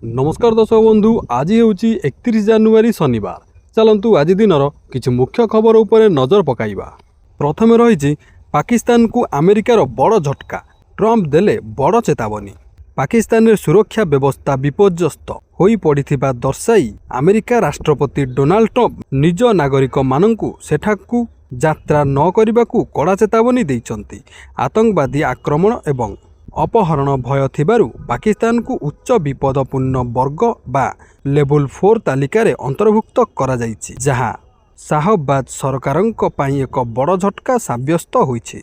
नमस्कार दर्शक बंधु, आज हूँ 31 जानुआरी शनिवार। चलतु आज दिनर किसी मुख्य खबर उपर नजर पकाइबा। प्रथम रही पाकिस्तान को अमेरिकार बड़ झटका, ट्रंप देले बड़ चेतावनी। पाकिस्तान सुरक्षा व्यवस्था विपर्यस्त हो पड़ा दर्शाई अमेरिका राष्ट्रपति डोनाल्ड ट्रंप निज नागरिक मानू सेठाकू यात्रा न करने को कड़ा चेतावनी देइछन्ति। आतंकवादी आक्रमण एवं अपहरण भय थिबारु पाकिस्तान को उच्च विपदपूर्ण वर्ग बा लेवल 4 तालिकार अंतर्भुक्त करा जाइछि, जहाँ शाहबाज सरकारंक पई एक बड़ झटका साब्यस्त होइछि।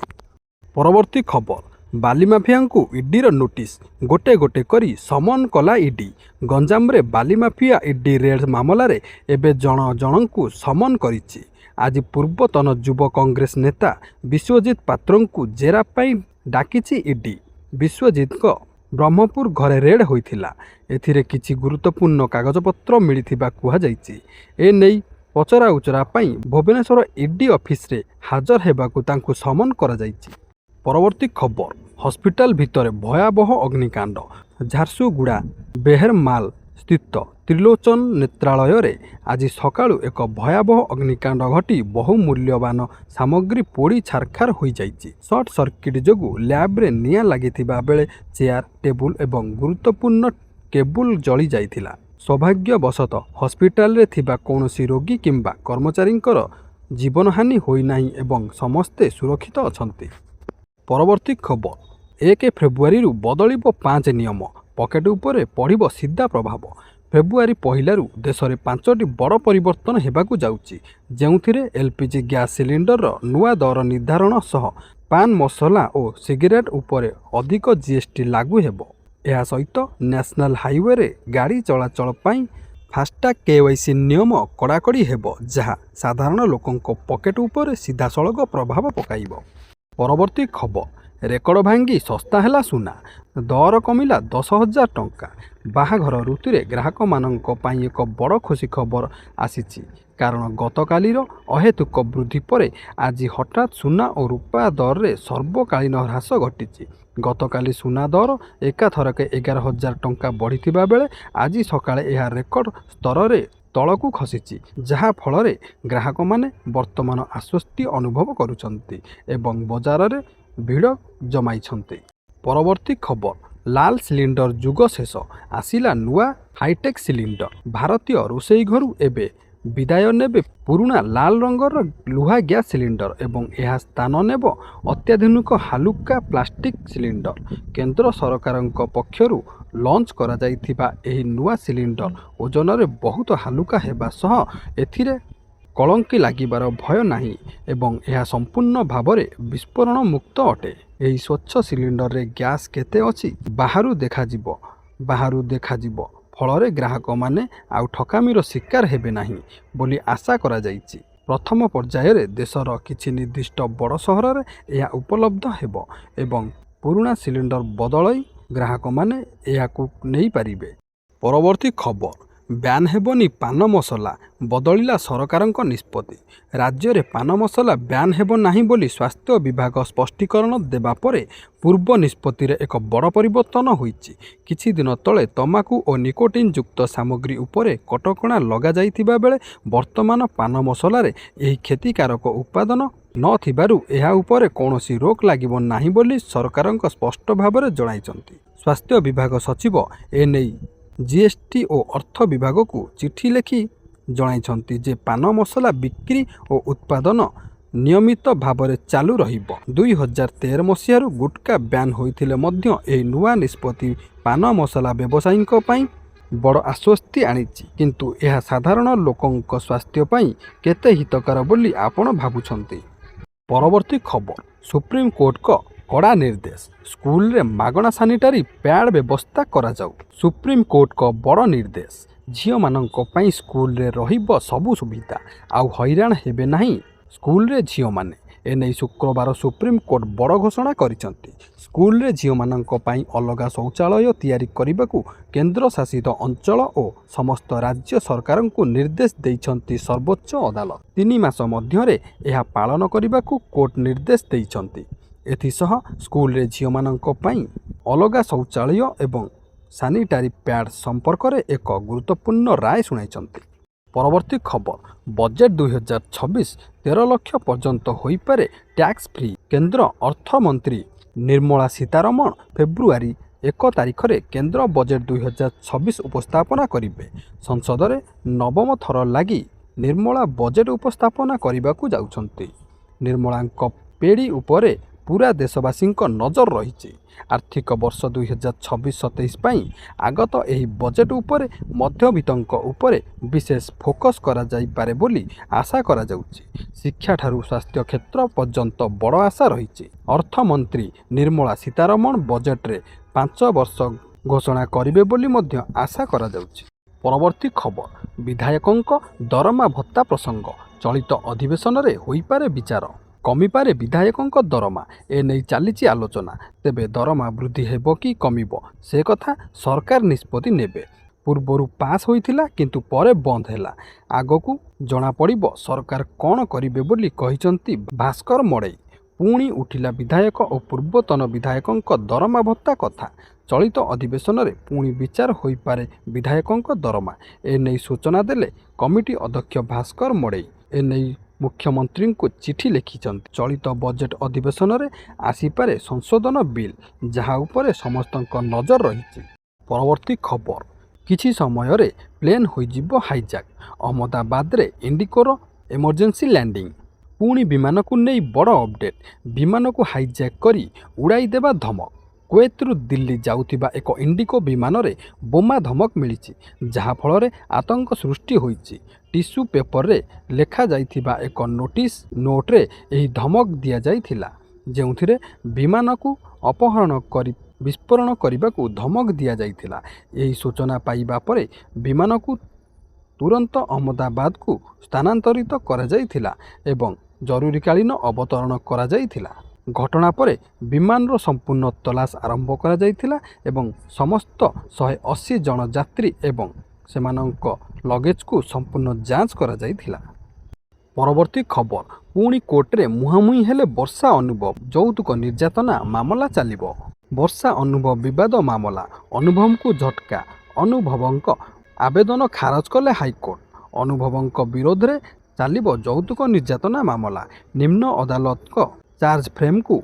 परवर्ती खबर, बाली माफिया को ईडीर नोटिस गोटे गोटे करी समन कला ईडी। गंजाम रे बाली माफिया ईडी रेड मामला रे एबे जण जणंकु समन करिछि। आज पूर्वतन युव कांग्रेस नेता विश्वजीत पात्रंकु जेरा पई डाकिछि ईडी। विश्वजीत को ब्रह्मपुर घरे रेड होइथिला। एथिरे किछि गुरुत्वपूर्ण कागजपत्र मिलिथिबा कुहा जाइछि। ए नै पचरा उचरा पई भुवनेश्वर ईडी ऑफिस रे हाजर हेबाकू तांकू समन करा जाइछि। परवर्ती खबर, हॉस्पिटल भितर भयावह अग्निकांड। झारसुगुड़ा बेहरमाल स्थित त्रिलोचन नेत्रालय रे आज सकाळु एक भयावह अग्निकांड घटी बहुमूल्यवान सामग्री पोड़ी छारखार हो जाइछि। सर्ट सर्किट जोगु लैब रे निया लागिथिबा बेले चेयर, टेबुल एवं गुरुत्वपूर्ण केबुल जली जाइथिला। सौभाग्यवशत हॉस्पिटल रे थिबा कोनोसी रोगी किंबा कर्मचारींकर जीवनहानि होई नाही एवं समस्ते सुरक्षित अछंती। परवर्ती खबर, 1 फेब्रुआरी बदलिब 5 नियम, पकेट उपरे पड़िब सीधा प्रभाव। फेब्रुआरी पहिलारू देश में 5टी बड़ परिवर्तन हेबाकू जाउछि, जेउथिरे एलपीजी गैस सिलिंडर नुआ दर निर्धारण सह पान मसला और सिगरेट उपरे अधिक जीएसटी लागू हेबो। यह सहित नेशनल हाईवे रे गाड़ी चलाचल पई फास्टैग केवाईसी नियम कड़ाकड़ी हेबो, जहाँ साधारण लोकंको पकेट उपरे सीधा सड़क प्रभाव पकाइबो। परवर्ती खबर, रेकर्ड भांगी सस्ता हैला सुना, दर कमिला 10,000 टंका। बाहाघर ऋतु रे ग्राहक मानक पई एक बड़ खुशी खबर आसीछि, कारण गतकालीर अहेतुक वृद्धि परे आज हठात सुना और रूपा दर रे सर्वकालीन ह्रास घटिछि। गतकाली सुना दर एकाथरके 11,000 टंका बढ़िथिबा बेले आज सकाळे यह रेकर्ड स्तर रे तलकू खसिछि, जहाँ फल ग्राहक माने वर्तमान आश्वस्ति अनुभव करुछन्ति एवं बजार रे भीड़ जमाइछन्ति। परवर्ती खबर, लाल सिलिंडर जुग शेष, आसिला नुआ हाईटेक सिलिंडर। भारतीय रोषेई घरू एबे विदाय नेबे पुराना लाल रंगर लुहा गैस सिलिंडर एवं यह स्थान नेब अत्याधुनिक हालुका प्लास्टिक सिलिंडर। केंद्र सरकारक पक्षरु लॉन्च करा जाइथिबा एही नुआ सिलिंडर ओजन रे बहुत हालुका हेबा सह एथिरे कलंकी लागिबार भय नाही एवं यह संपूर्ण भावरे विस्फोरण मुक्त अटे। एही स्वच्छ सिलिंडर रे गैस केते अछि बाहरु देखाजिबो, फल ग्राहक माने आउ ठकामीर शिकार हेबे नाही बोली आशा करा जाइछि। प्रथम पर्याय रे देशर किछि निर्दिष्ट बड़ सहर रे यह उपलब्ध हेबो एवं पुराना सिलिंडर बदलाई ग्राहक माने याकू नहीं पारिबे। परवर्ती खबर, ब्यान हेबनी पान मसला, बदलिला सरकारक निष्पत्ति। राज्य रे पान मसला ब्यान हेबो नाही बोली स्वास्थ्य विभाग स्पष्टीकरण देबा परे पूर्व निष्पत्ति रे एक बड़ परिवर्तन होइछि। किछि दिन तले तमाकू और निकोटिन युक्त सामग्री उपरे कटकणा लगा जाइथिबा बेले वर्तमान पान मसला रे एही क्षतिकारक उत्पादन न थिबारु एहा उपरे कौनसी रोक लागिबो नाही बोली सरकारक स्पष्ट भाबरे जणाइछन्ति। स्वास्थ्य विभाग सचिव एनै जीएसटी और अर्थ विभाग को चिठी लिखि जणाइछन्ति जे पान मसला बिक्री और उत्पादन नियमित भावरे चालू रहिबो। 2013 मसीहारू गुटका ब्यान होइथिले मध्य एही नुआ निष्पत्ति पान मसला व्यवसायीक पई बड़ आश्वस्ति आनिछि, किंतु यह साधारण लोकंक स्वास्थ्य पई केते हितकर बोली आपण भाबुछन्ति। परवर्ती खबर, सुप्रीम कोर्ट को कड़ा निर्देश, स्कूल रे मागणा सानिटारी पैड व्यवस्था करा जाऊ। सुप्रीम कोर्ट को बड़ निर्देश, झियो मानक पई स्कूल रे रहिबो सबु सुविधा, आउ हैरान हेबे नाही स्कूल रे झियो माने। एनै शुक्रवार सुप्रीम कोर्ट बड़ घोषणा करिसंती। स्कूल रे झियो मानक पई अलगा शौचालय तैयारी करिबाकू केंद्र शासित अंचल और समस्त राज्य सरकार को निर्देश देइछंती सर्वोच्च अदालत। 3 मास मध्यरे यह पालन करिबाकू कोर्ट निर्देश देइछंती। एथिसह स्कूल रे झियो मानक पई अलगा शौचालय एवं ସାନିଟାରୀ ପ୍ୟାଡ୍ ସମ୍ପର୍କରେ ଏକ ଗୁରୁତ୍ୱପୂର୍ଣ୍ଣ ରାୟ ଶୁଣାଇଛନ୍ତି। ପରବର୍ତ୍ତୀ ଖବର, ବଜେଟ୍ 2026 13 ଲକ୍ଷ ପର୍ଯ୍ୟନ୍ତ ହୋଇପାରେ ଟ୍ୟାକ୍ସ ଫ୍ରି। କେନ୍ଦ୍ର ଅର୍ଥମନ୍ତ୍ରୀ ନିର୍ମଳା ସୀତାରମଣ ଫେବୃଆରୀ 1 ତାରିଖରେ କେନ୍ଦ୍ର ବଜେଟ୍ 2026 ଉପସ୍ଥାପନା କରିବେ। ସଂସଦରେ ନବମ ଥର ଲାଗି ନିର୍ମଳା ବଜେଟ୍ ଉପସ୍ଥାପନା କରିବାକୁ ଯାଉଛନ୍ତି। ନିର୍ମଳାଙ୍କ ପେଡ଼ି ଉପରେ ପୁରା ଦେଶବାସୀଙ୍କ ନଜର ରହିଛି। ଆର୍ଥିକ ବର୍ଷ 2026-27 ପାଇଁ ଆଗତ ଏହି ବଜେଟ୍ ଉପରେ ମଧ୍ୟବିତ୍ତଙ୍କ ଉପରେ ବିଶେଷ ଫୋକସ୍ କରାଯାଇପାରେ ବୋଲି ଆଶା କରାଯାଉଛି। ଶିକ୍ଷାଠାରୁ ସ୍ୱାସ୍ଥ୍ୟ କ୍ଷେତ୍ର ପର୍ଯ୍ୟନ୍ତ ବଡ଼ ଆଶା ରହିଛି। ଅର୍ଥମନ୍ତ୍ରୀ ନିର୍ମଳା ସୀତାରମଣ ବଜେଟ୍ରେ 5 ବର୍ଷ ଘୋଷଣା କରିବେ ବୋଲି ମଧ୍ୟ ଆଶା କରାଯାଉଛି। ପରବର୍ତ୍ତୀ ଖବର, ବିଧାୟକଙ୍କ ଦରମା ଭତ୍ତା ପ୍ରସଙ୍ଗ ଚଳିତ ଅଧିବେଶନରେ ହୋଇପାରେ ବିଚାର। କମିପାରେ ବିଧାୟକଙ୍କ ଦରମା, ଏନେଇ ଚାଲିଛି ଆଲୋଚନା। ତେବେ ଦରମା ବୃଦ୍ଧି ହେବ କି କମିବ ସେ କଥା ସରକାର ନିଷ୍ପତ୍ତି ନେବେ। ପୂର୍ବରୁ ପାସ୍ ହୋଇଥିଲା କିନ୍ତୁ ପରେ ବନ୍ଦ ହେଲା। ଆଗକୁ ଜଣାପଡ଼ିବ ସରକାର କ'ଣ କରିବେ ବୋଲି କହିଛନ୍ତି ଭାସ୍କର ମଡ଼େଇ। ପୁଣି ଉଠିଲା ବିଧାୟକ ଓ ପୂର୍ବତନ ବିଧାୟକଙ୍କ ଦରମା ଭତ୍ତା କଥା। ଚଳିତ ଅଧିବେଶନରେ ପୁଣି ବିଚାର ହୋଇପାରେ ବିଧାୟକଙ୍କ ଦରମା। ଏନେଇ ସୂଚନା ଦେଲେ କମିଟି ଅଧ୍ୟକ୍ଷ ଭାସ୍କର ମଡ଼େଇ। ଏନେଇ ମୁଖ୍ୟମନ୍ତ୍ରୀଙ୍କୁ ଚିଠି ଲେଖିଛନ୍ତି। ଚଳିତ ବଜେଟ୍ ଅଧିବେଶନରେ ଆସିପାରେ ସଂଶୋଧନ ବିଲ୍, ଯାହା ଉପରେ ସମସ୍ତଙ୍କ ନଜର ରହିଛି। ପରବର୍ତ୍ତୀ ଖବର, କିଛି ସମୟରେ ପ୍ଲେନ୍ ହୋଇଯିବ ହାଇଜାକ୍। ଅହମ୍ମଦାବାଦରେ ଇଣ୍ଡିଗୋର ଏମର୍ଜେନ୍ସି ଲ୍ୟାଣ୍ଡିଂ। ପୁଣି ବିମାନକୁ ନେଇ ବଡ଼ ଅପଡେଟ୍। ବିମାନକୁ ହାଇଜାକ୍ କରି ଉଡ଼ାଇ ଦେବା ଧମକ। କୁଏତରୁ ଦିଲ୍ଲୀ ଯାଉଥିବା ଏକ ଇଣ୍ଡିଗୋ ବିମାନରେ ବୋମା ଧମକ ମିଳିଛି, ଯାହାଫଳରେ ଆତଙ୍କ ସୃଷ୍ଟି ହୋଇଛି। ଟିସ୍ୟୁ ପେପରରେ ଲେଖାଯାଇଥିବା ଏକ ନୋଟ୍ରେ ଏହି ଧମକ ଦିଆଯାଇଥିଲା, ଯେଉଁଥିରେ ବିମାନକୁ ଅପହରଣ କରି ବିସ୍ଫୋରଣ କରିବାକୁ ଧମକ ଦିଆଯାଇଥିଲା। ଏହି ସୂଚନା ପାଇବା ପରେ ବିମାନକୁ ତୁରନ୍ତ ଅହମ୍ମଦାବାଦକୁ ସ୍ଥାନାନ୍ତରିତ କରାଯାଇଥିଲା ଏବଂ ଜରୁରୀକାଳୀନ ଅବତରଣ କରାଯାଇଥିଲା। ଘଟଣା ପରେ ବିମାନର ସମ୍ପୂର୍ଣ୍ଣ ତଲାସ ଆରମ୍ଭ କରାଯାଇଥିଲା ଏବଂ ସମସ୍ତ 180 ଜଣ ଯାତ୍ରୀ ଏବଂ ସେମାନଙ୍କ ଲଗେଜକୁ ସମ୍ପୂର୍ଣ୍ଣ ଯାଞ୍ଚ କରାଯାଇଥିଲା। ପରବର୍ତ୍ତୀ ଖବର, ପୁଣି କୋର୍ଟରେ ମୁହାଁମୁହିଁ ହେଲେ ବର୍ଷା ଅନୁଭବ। ଯୌତୁକ ନିର୍ଯାତନା ମାମଲା ଚାଲିବ। ବର୍ଷା ଅନୁଭବ ବିବାଦ ମାମଲା। ଅନୁଭବଙ୍କୁ ଝଟକା। ଅନୁଭବଙ୍କ ଆବେଦନ ଖାରଜ କଲେ ହାଇକୋର୍ଟ। ଅନୁଭବଙ୍କ ବିରୋଧରେ ଚାଲିବ ଯୌତୁକ ନିର୍ଯାତନା ମାମଲା। ନିମ୍ନ ଅଦାଲତଙ୍କ ଚାର୍ଜ ଫ୍ରେମ୍କୁ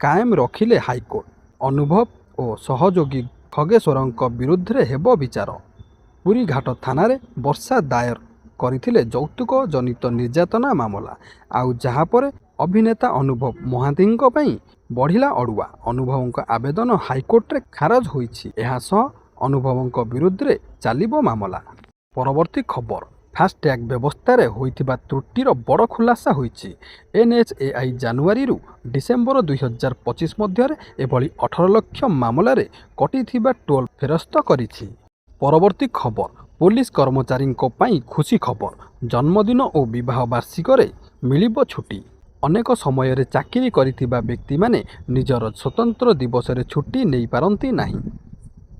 କାଏମ ରଖିଲେ ହାଇକୋର୍ଟ। ଅନୁଭବ ଓ ସହଯୋଗୀ ଖଗେଶ୍ୱରଙ୍କ ବିରୁଦ୍ଧରେ ହେବ ବିଚାର। ପୁରୀଘାଟ ଥାନାରେ ବର୍ଷା ଦାୟର କରିଥିଲେ ଯୌତୁକ ଜନିତ ନିର୍ଯାତନା ମାମଲା। ଆଉ ଯାହାପରେ ଅଭିନେତା ଅନୁଭବ ମହାନ୍ତିଙ୍କ ପାଇଁ ବଢ଼ିଲା ଅଡ଼ୁଆ। ଅନୁଭବଙ୍କ ଆବେଦନ ହାଇକୋର୍ଟରେ ଖାରଜ ହୋଇଛି। ଏହା ସହ ଅନୁଭବଙ୍କ ବିରୁଦ୍ଧରେ ଚାଲିବ ମାମଲା। ପରବର୍ତ୍ତୀ ଖବର, ଫାଷ୍ଟଟ୍ୟାଗ୍ ବ୍ୟବସ୍ଥାରେ ହୋଇଥିବା ତ୍ରୁଟିର ବଡ଼ ଖୁଲାସା ହୋଇଛି। NHAI ଜାନୁଆରୀରୁ ଡିସେମ୍ବର 2025 ମଧ୍ୟରେ ଏଭଳି 18 ଲକ୍ଷ ମାମଲାରେ କଟିଥିବା ଟୋଲ୍ ଫେରସ୍ତ କରିଛି। ପରବର୍ତ୍ତୀ ଖବର, ପୋଲିସ କର୍ମଚାରୀଙ୍କ ପାଇଁ ଖୁସି ଖବର। ଜନ୍ମଦିନ ଓ ବିବାହ ବାର୍ଷିକରେ ମିଳିବ ଛୁଟି। ଅନେକ ସମୟରେ ଚାକିରି କରିଥିବା ବ୍ୟକ୍ତିମାନେ ନିଜର ସ୍ୱତନ୍ତ୍ର ଦିବସରେ ଛୁଟି ନେଇପାରନ୍ତି ନାହିଁ।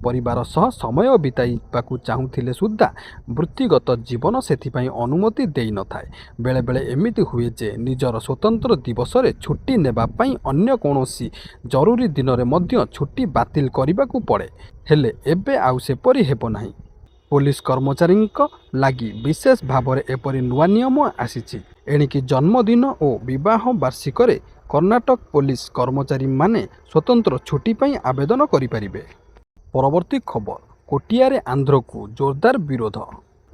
ପରିବାର ସହ ସମୟ ବିତାଇବାକୁ ଚାହୁଁଥିଲେ ସୁଦ୍ଧା ବୃତ୍ତିଗତ ଜୀବନ ସେଥିପାଇଁ ଅନୁମତି ଦେଇନଥାଏ। ବେଳେବେଳେ ଏମିତି ହୁଏ ଯେ ନିଜର ସ୍ୱତନ୍ତ୍ର ଦିବସରେ ଛୁଟି ନେବା ପାଇଁ ଅନ୍ୟ କୌଣସି ଜରୁରୀ ଦିନରେ ମଧ୍ୟ ଛୁଟି ବାତିଲ କରିବାକୁ ପଡ଼େ। ହେଲେ ଏବେ ଆଉ ସେପରି ହେବ ନାହିଁ। ପୋଲିସ କର୍ମଚାରୀଙ୍କ ଲାଗି ବିଶେଷ ଭାବରେ ଏପରି ନୂଆ ନିୟମ ଆସିଛି। ଏଣିକି ଜନ୍ମଦିନ ଓ ବିବାହ ବାର୍ଷିକରେ କର୍ଣ୍ଣାଟକ ପୋଲିସ କର୍ମଚାରୀମାନେ ସ୍ୱତନ୍ତ୍ର ଛୁଟି ପାଇଁ ଆବେଦନ କରିପାରିବେ। ପରବର୍ତ୍ତୀ ଖବର, କୋଟିଆରେ ଆନ୍ଧ୍ରକୁ ଜୋରଦାର ବିରୋଧ।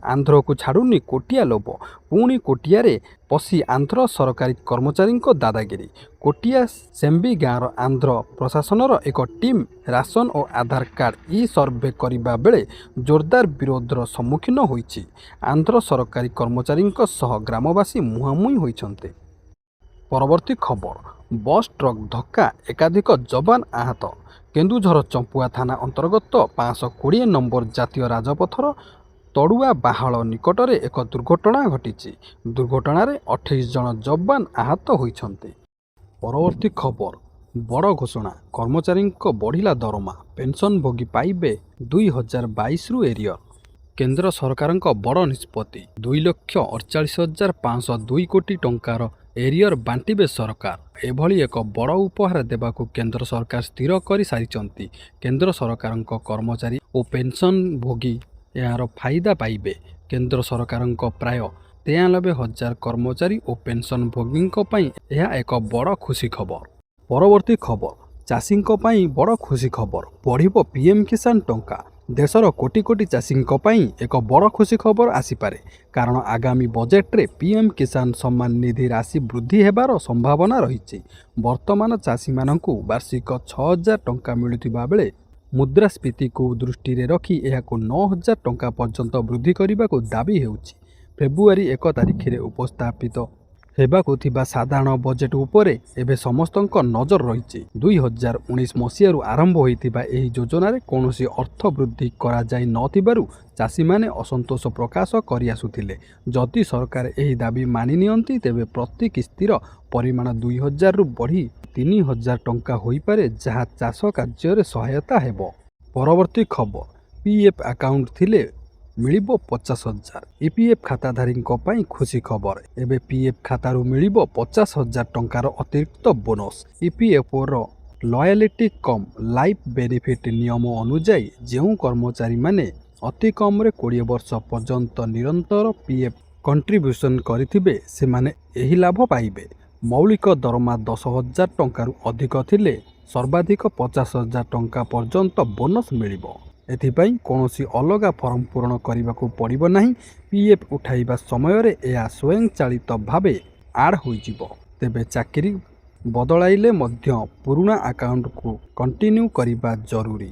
ଆନ୍ଧ୍ରକୁ ଛାଡ଼ୁନି କୋଟିଆ ଲୋଭ। ପୁଣି କୋଟିଆରେ ପଶି ଆନ୍ଧ୍ର ସରକାରୀ କର୍ମଚାରୀଙ୍କ ଦାଦାଗିରି। କୋଟିଆ ସେମ୍ବି ଗାଁର ଆନ୍ଧ୍ର ପ୍ରଶାସନର ଏକ ଟିମ୍ ରାସନ ଓ ଆଧାର କାର୍ଡ ସର୍ଭେ କରିବା ବେଳେ ଜୋରଦାର ବିରୋଧର ସମ୍ମୁଖୀନ ହୋଇଛି। ଆନ୍ଧ୍ର ସରକାରୀ କର୍ମଚାରୀଙ୍କ ସହ ଗ୍ରାମବାସୀ ମୁହାଁମୁହିଁ ହୋଇଛନ୍ତି। ପରବର୍ତ୍ତୀ ଖବର, ବସ୍ ଟ୍ରକ୍ ଧକ୍କା ଏକାଧିକ ଯବାନ ଆହତ। କେନ୍ଦୁଝର ଚମ୍ପୁଆ ଥାନା ଅନ୍ତର୍ଗତ 520 ନମ୍ବର ଜାତୀୟ ରାଜପଥର ତଡ଼ୁଆ ବାହାଳ ନିକଟରେ ଏକ ଦୁର୍ଘଟଣା ଘଟିଛି। ଦୁର୍ଘଟଣାରେ 28 ଜଣ ଯବାନ ଆହତ ହୋଇଛନ୍ତି। ପରବର୍ତ୍ତୀ ଖବର, ବଡ଼ ଘୋଷଣା। କର୍ମଚାରୀଙ୍କ ବଢ଼ିଲା ଦରମା। ପେନ୍ସନଭୋଗୀ ପାଇବେ 2022ରୁ ଏରିୟର। କେନ୍ଦ୍ର ସରକାରଙ୍କ ବଡ଼ ନିଷ୍ପତ୍ତି। 2,48,502 କୋଟି ଟଙ୍କାର ଏରିୟର ବାଣ୍ଟିବେ ସରକାର। ଏଭଳି ଏକ ବଡ଼ ଉପହାର ଦେବାକୁ କେନ୍ଦ୍ର ସରକାର ସ୍ଥିର କରିସାରିଛନ୍ତି। କେନ୍ଦ୍ର ସରକାରଙ୍କ କର୍ମଚାରୀ ଓ ପେନ୍ସନଭୋଗୀ ଏହାର ଫାଇଦା ପାଇବେ। କେନ୍ଦ୍ର ସରକାରଙ୍କ ପ୍ରାୟ 93,000 କର୍ମଚାରୀ ଓ ପେନ୍ସନଭୋଗୀଙ୍କ ପାଇଁ ଏହା ଏକ ବଡ଼ ଖୁସି ଖବର। ପରବର୍ତ୍ତୀ ଖବର, ଚାଷୀଙ୍କ ପାଇଁ ବଡ଼ ଖୁସି ଖବର। ବଢ଼ିବ ପିଏମ୍ କିଷାନ ଟଙ୍କା। ଦେଶର କୋଟି କୋଟି ଚାଷୀଙ୍କ ପାଇଁ ଏକ ବଡ଼ ଖୁସି ଖବର ଆସିପାରେ, କାରଣ ଆଗାମୀ ବଜେଟ୍ରେ ପିଏମ୍ କିଷାନ ସମ୍ମାନ ନିଧି ରାଶି ବୃଦ୍ଧି ହେବାର ସମ୍ଭାବନା ରହିଛି। ବର୍ତ୍ତମାନ ଚାଷୀମାନଙ୍କୁ ବାର୍ଷିକ 6,000 ଟଙ୍କା ମିଳୁଥିବା ବେଳେ ମୁଦ୍ରାସ୍ଫୀତିକୁ ଦୃଷ୍ଟିରେ ରଖି ଏହାକୁ 9,000 ଟଙ୍କା ପର୍ଯ୍ୟନ୍ତ ବୃଦ୍ଧି କରିବାକୁ ଦାବି ହେଉଛି। ଫେବୃଆରୀ 1 ତାରିଖରେ ଉପସ୍ଥାପିତ ହେବାକୁ ଥିବା ସାଧାରଣ ବଜେଟ୍ ଉପରେ ଏବେ ସମସ୍ତଙ୍କ ନଜର ରହିଛି। 2019 ମସିହାରୁ ଆରମ୍ଭ ହୋଇଥିବା ଏହି ଯୋଜନାରେ କୌଣସି ଅର୍ଥ ବୃଦ୍ଧି କରାଯାଇ ନଥିବାରୁ ଚାଷୀମାନେ ଅସନ୍ତୋଷ ପ୍ରକାଶ କରିଆସୁଥିଲେ। ଯଦି ସରକାର ଏହି ଦାବି ମାନି ନିଅନ୍ତି, ତେବେ ପ୍ରତି କିସ୍ତିର ପରିମାଣ 2,000ରୁ ବଢ଼ି 3,000 ଟଙ୍କା ହୋଇପାରେ, ଯାହା ଚାଷ କାର୍ଯ୍ୟରେ ସହାୟତା ହେବ। ପରବର୍ତ୍ତୀ ଖବର, ପିଏଫ୍ ଆକାଉଣ୍ଟ ଥିଲେ ମିଳିବ 50,000। ଇପିଏଫ୍ ଖାତାଧାରୀଙ୍କ ପାଇଁ ଖୁସି ଖବର। ଏବେ ପିଏଫ୍ ଖାତାରୁ ମିଳିବ 50,000 ଟଙ୍କାର ଅତିରିକ୍ତ ବୋନସ୍। ଇପିଏଫ୍ଓର ଲୟାଲିଟି କମ୍ ଲାଇଫ୍ ବେନିଫିଟ୍ ନିୟମ ଅନୁଯାୟୀ ଯେଉଁ କର୍ମଚାରୀମାନେ ଅତି କମ୍ରେ 20 ବର୍ଷ ପର୍ଯ୍ୟନ୍ତ ନିରନ୍ତର ପିଏଫ୍ କଣ୍ଟ୍ରିବ୍ୟୁସନ୍ କରିଥିବେ, ସେମାନେ ଏହି ଲାଭ ପାଇବେ। ମୌଳିକ ଦରମା 10,000 ଟଙ୍କାରୁ ଅଧିକ ଥିଲେ ସର୍ବାଧିକ 50,000 ଟଙ୍କା ପର୍ଯ୍ୟନ୍ତ ବୋନସ୍ ମିଳିବ। ଏଥିପାଇଁ କୌଣସି ଅଲଗା ଫର୍ମ ପୂରଣ କରିବାକୁ ପଡ଼ିବ ନାହିଁ। ପିଏଫ୍ ଉଠାଇବା ସମୟରେ ଏହା ସ୍ୱୟଂଚାଳିତ ଭାବେ ଆଡ୍ ହୋଇଯିବ। ତେବେ ଚାକିରି ବଦଳାଇଲେ ମଧ୍ୟ ପୁରୁଣା ଆକାଉଣ୍ଟକୁ କଣ୍ଟିନ୍ୟୁ କରିବା ଜରୁରୀ।